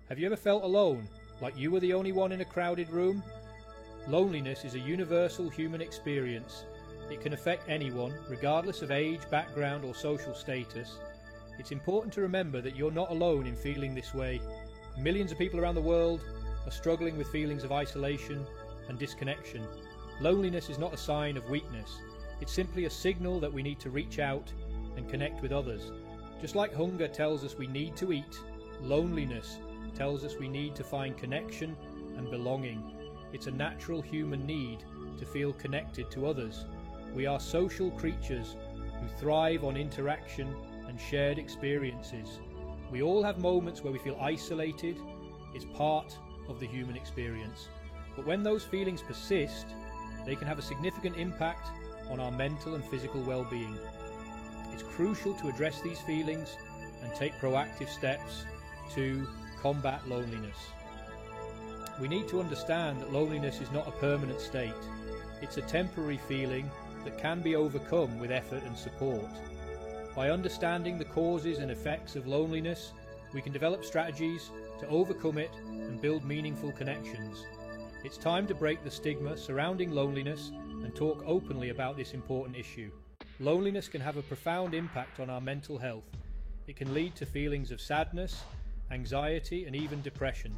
Have you ever felt alone, like you were the only one in a crowded room? Loneliness is a universal human experience. It can affect anyone, regardless of age, background or social status. It's important to remember that you're not alone in feeling this way. Millions of people around the world are struggling with feelings of isolation and disconnection. Loneliness is not a sign of weakness. It's simply a signal that we need to reach out and connect with others. Just like hunger tells us we need to eat, loneliness tells us we need to find connection and belonging. It's a natural human need to feel connected to others. We are social creatures who thrive on interaction and shared experiences. We all have moments where we feel isolated. It's part of the human experience. But when those feelings persist, they can have a significant impact on our mental and physical well-being. It's crucial to address these feelings and take proactive steps to combat loneliness. We need to understand that loneliness is not a permanent state. It's a temporary feeling that can be overcome with effort and support. By understanding the causes and effects of loneliness, we can develop strategies to overcome it and build meaningful connections. It's time to break the stigma surrounding loneliness and talk openly about this important issue. Loneliness can have a profound impact on our mental health. It can lead to feelings of sadness, anxiety, and even depression.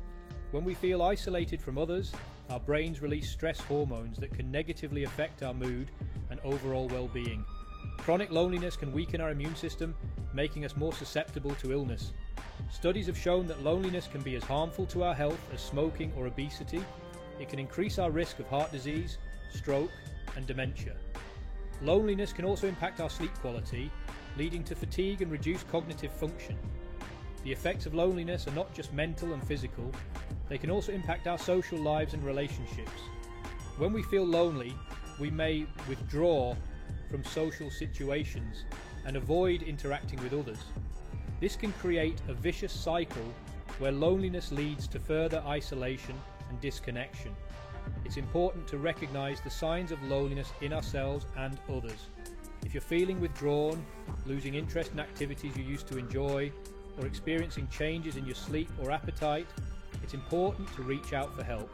When we feel isolated from others, our brains release stress hormones that can negatively affect our mood and overall well-being. Chronic loneliness can weaken our immune system, making us more susceptible to illness. Studies have shown that loneliness can be as harmful to our health as smoking or obesity. It can increase our risk of heart disease, stroke, and dementia. Loneliness can also impact our sleep quality, leading to fatigue and reduced cognitive function. The effects of loneliness are not just mental and physical, they can also impact our social lives and relationships. When we feel lonely, we may withdraw from social situations and avoid interacting with others. This can create a vicious cycle where loneliness leads to further isolation and disconnection. It's important to recognize the signs of loneliness in ourselves and others. If you're feeling withdrawn, losing interest in activities you used to enjoy, or experiencing changes in your sleep or appetite, it's important to reach out for help.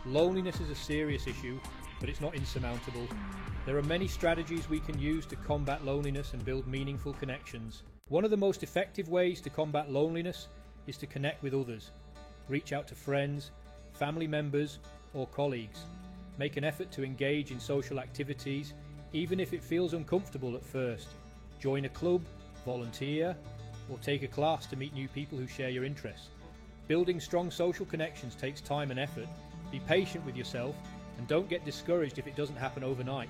Loneliness is a serious issue, but it's not insurmountable. There are many strategies we can use to combat loneliness and build meaningful connections. One of the most effective ways to combat loneliness is to connect with others. Reach out to friends, family members, or colleagues. Make an effort to engage in social activities, even if it feels uncomfortable at first. Join a club, volunteer, or take a class to meet new people who share your interests. Building strong social connections takes time and effort. Be patient with yourself and don't get discouraged if it doesn't happen overnight.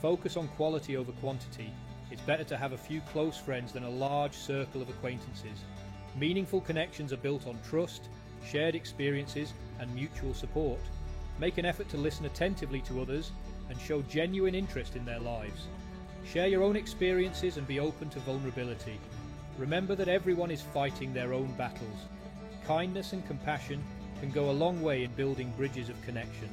Focus on quality over quantity. It's better to have a few close friends than a large circle of acquaintances. Meaningful connections are built on trust, shared experiences, and mutual support. Make an effort to listen attentively to others and show genuine interest in their lives. Share your own experiences and be open to vulnerability. Remember that everyone is fighting their own battles. Kindness and compassion can go a long way in building bridges of connection.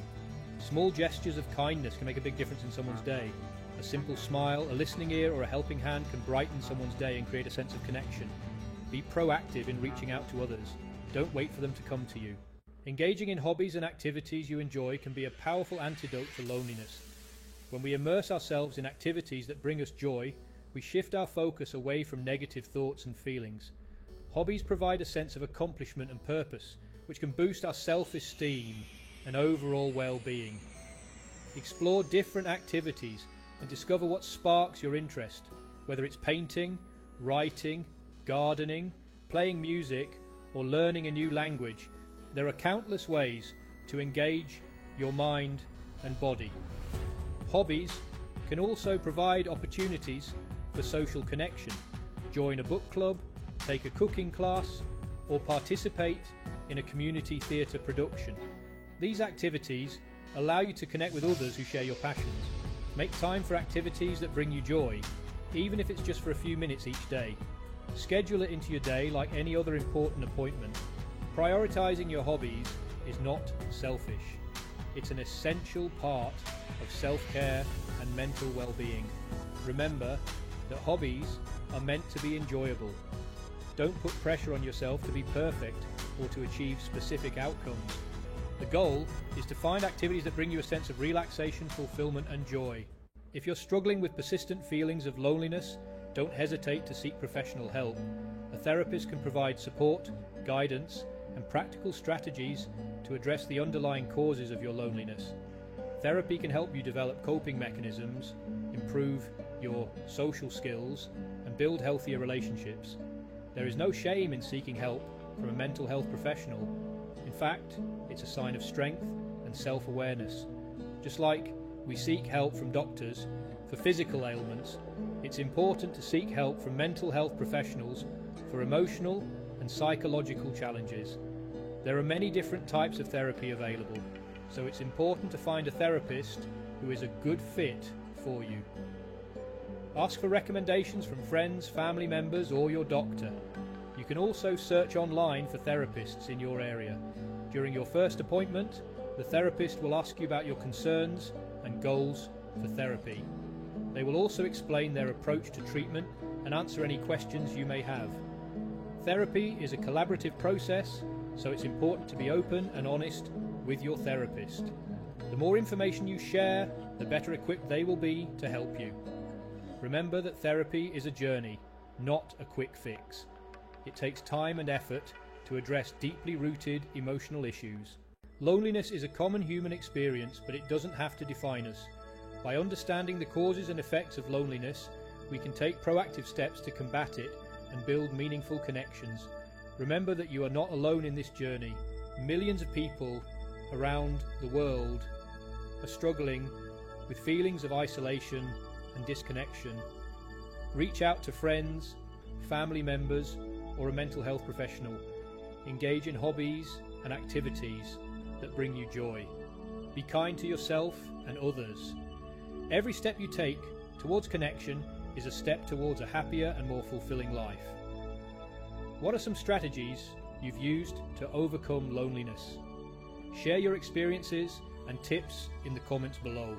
Small gestures of kindness can make a big difference in someone's day. A simple smile, a listening ear, or a helping hand can brighten someone's day and create a sense of connection. Be proactive in reaching out to others. Don't wait for them to come to you. Engaging in hobbies and activities you enjoy can be a powerful antidote to loneliness. When we immerse ourselves in activities that bring us joy, we shift our focus away from negative thoughts and feelings. Hobbies provide a sense of accomplishment and purpose, which can boost our self-esteem and overall well-being. Explore different activities and discover what sparks your interest, whether it's painting, writing, gardening, playing music, or learning a new language. There are countless ways to engage your mind and body. Hobbies can also provide opportunities for social connection. Join a book club, take a cooking class, or participate in a community theatre production. These activities allow you to connect with others who share your passions. Make time for activities that bring you joy, even if it's just for a few minutes each day. Schedule it into your day like any other important appointment. Prioritizing your hobbies is not selfish. It's an essential part of self-care and mental well-being. Remember that hobbies are meant to be enjoyable. Don't put pressure on yourself to be perfect or to achieve specific outcomes. The goal is to find activities that bring you a sense of relaxation, fulfillment, and joy. If you're struggling with persistent feelings of loneliness, don't hesitate to seek professional help. A therapist can provide support, guidance, and practical strategies to address the underlying causes of your loneliness. Therapy can help you develop coping mechanisms, improve your social skills, and build healthier relationships. There is no shame in seeking help from a mental health professional. In fact, it's a sign of strength and self-awareness. Just like we seek help from doctors for physical ailments, it's important to seek help from mental health professionals for emotional and psychological challenges. There are many different types of therapy available, so it's important to find a therapist who is a good fit for you. Ask for recommendations from friends, family members, or your doctor. You can also search online for therapists in your area. During your first appointment, the therapist will ask you about your concerns and goals for therapy. They will also explain their approach to treatment and answer any questions you may have. Therapy is a collaborative process, so it's important to be open and honest with your therapist. The more information you share, the better equipped they will be to help you. Remember that therapy is a journey, not a quick fix. It takes time and effort to address deeply rooted emotional issues. Loneliness is a common human experience, but it doesn't have to define us. By understanding the causes and effects of loneliness, we can take proactive steps to combat it and build meaningful connections. Remember that you are not alone in this journey. Millions of people around the world are struggling with feelings of isolation and disconnection. Reach out to friends, family members, or a mental health professional. Engage in hobbies and activities that bring you joy. Be kind to yourself and others. Every step you take towards connection is a step towards a happier and more fulfilling life. What are some strategies you've used to overcome loneliness? Share your experiences and tips in the comments below.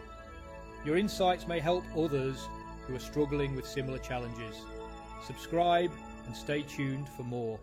Your insights may help others who are struggling with similar challenges. Subscribe and stay tuned for more.